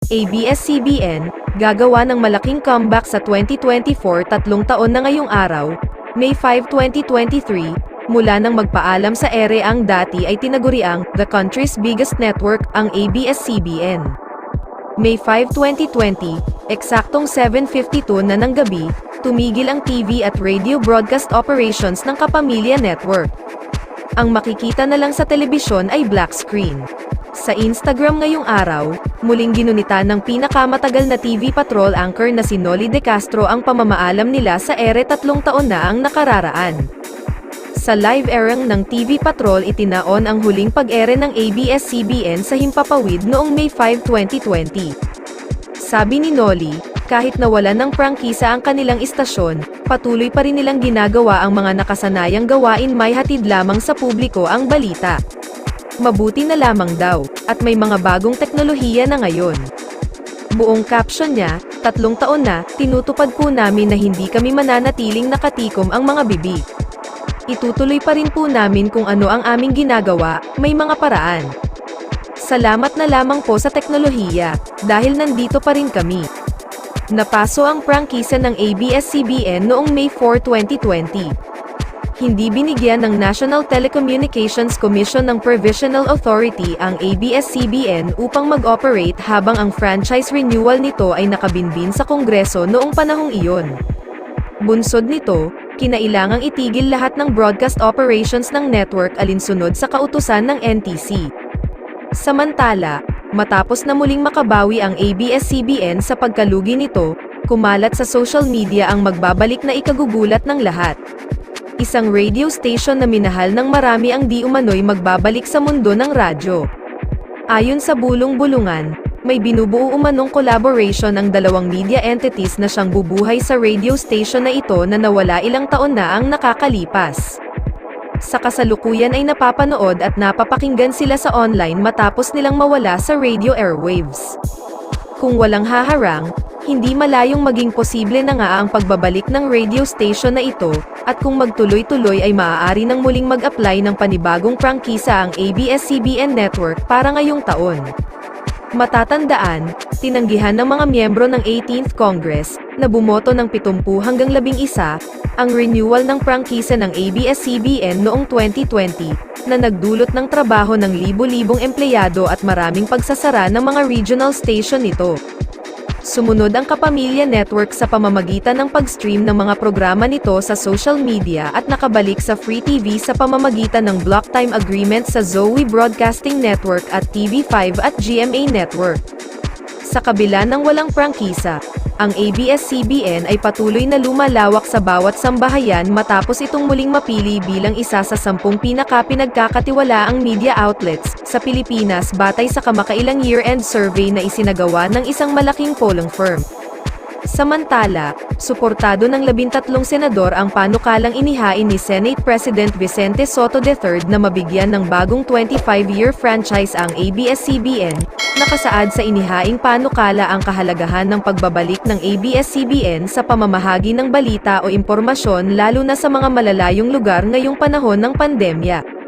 ABS-CBN, gagawa ng malaking comeback sa 2024, 3 taon na ngayong araw, May 5, 2023, mula nang magpaalam sa ere ang dati ay tinaguriang the country's biggest network, ang ABS-CBN. May 5, 2020, eksaktong 7:52 na ng gabi, tumigil ang TV at radio broadcast operations ng Kapamilya Network. Ang makikita na lang sa telebisyon ay black screen. Sa Instagram ngayong araw, muling ginunita ng pinakamatagal na TV patrol anchor na si Noli De Castro ang pamamaalam nila sa ere 3 taon na ang nakararaan. Sa live airing ng TV Patrol itinaon ang huling pag-ere ng ABS-CBN sa Himpapawid noong May 5, 2020. Sabi ni Noli, kahit nawalan ng prangkisa ang kanilang istasyon, patuloy pa rin nilang ginagawa ang mga nakasanayang gawain, may hatid lamang sa publiko ang balita. Mabuti na lamang daw, at may mga bagong teknolohiya na ngayon. Buong caption niya, 3 taon na, tinutupad po namin na hindi kami mananatiling nakatikom ang mga bibig. Itutuloy pa rin po namin kung ano ang aming ginagawa, may mga paraan. Salamat na lamang po sa teknolohiya, dahil nandito pa rin kami. Napaso ang prangkisa ng ABS-CBN noong May 4, 2020. Hindi binigyan ng National Telecommunications Commission ng Provisional Authority ang ABS-CBN upang mag-operate habang ang franchise renewal nito ay nakabinbin sa Kongreso noong panahong iyon. Bunsod nito, kinailangang itigil lahat ng broadcast operations ng network alinsunod sa kautusan ng NTC. Samantala, matapos na muling makabawi ang ABS-CBN sa pagkalugi nito, kumalat sa social media ang magbabalik na ikagugulat ng lahat. Isang radio station na minahal ng marami ang di umano'y magbabalik sa mundo ng radyo. Ayon sa bulong-bulungan, may binubuo umanong collaboration ang dalawang media entities na siyang bubuhay sa radio station na ito na nawala ilang taon na ang nakakalipas. Sa kasalukuyan ay napapanood at napapakinggan sila sa online matapos nilang mawala sa radio airwaves. Kung walang haharang, hindi malayong maging posible na nga ang pagbabalik ng radio station na ito, at kung magtuloy-tuloy ay maaari nang muling mag-apply ng panibagong prangkisa ang ABS-CBN network para ngayong taon. Matatandaan, tinanggihan ng mga miyembro ng 18th Congress, na bumoto ng 70 hanggang 11, ang renewal ng prangkisa ng ABS-CBN noong 2020, na nagdulot ng trabaho ng libo-libong empleyado at maraming pagsasara ng mga regional station nito. Sumunod ang Kapamilya Network sa pamamagitan ng pag-stream ng mga programa nito sa social media at nakabalik sa Free TV sa pamamagitan ng block time agreement sa Zoe Broadcasting Network at TV5 at GMA Network. Sa kabila ng walang prangkisa, ang ABS-CBN ay patuloy na lumalawak sa bawat sambahayan matapos itong muling mapili bilang isa sa 10 pinagkakatiwalaang media outlets sa Pilipinas batay sa kamakailang year-end survey na isinagawa ng isang malaking polling firm. Samantala, suportado ng 13 senador ang panukalang inihain ni Senate President Vicente Sotto III na mabigyan ng bagong 25-year franchise ang ABS-CBN, nakasaad sa inihaing panukala ang kahalagahan ng pagbabalik ng ABS-CBN sa pamamahagi ng balita o impormasyon lalo na sa mga malalayong lugar ngayong panahon ng pandemya.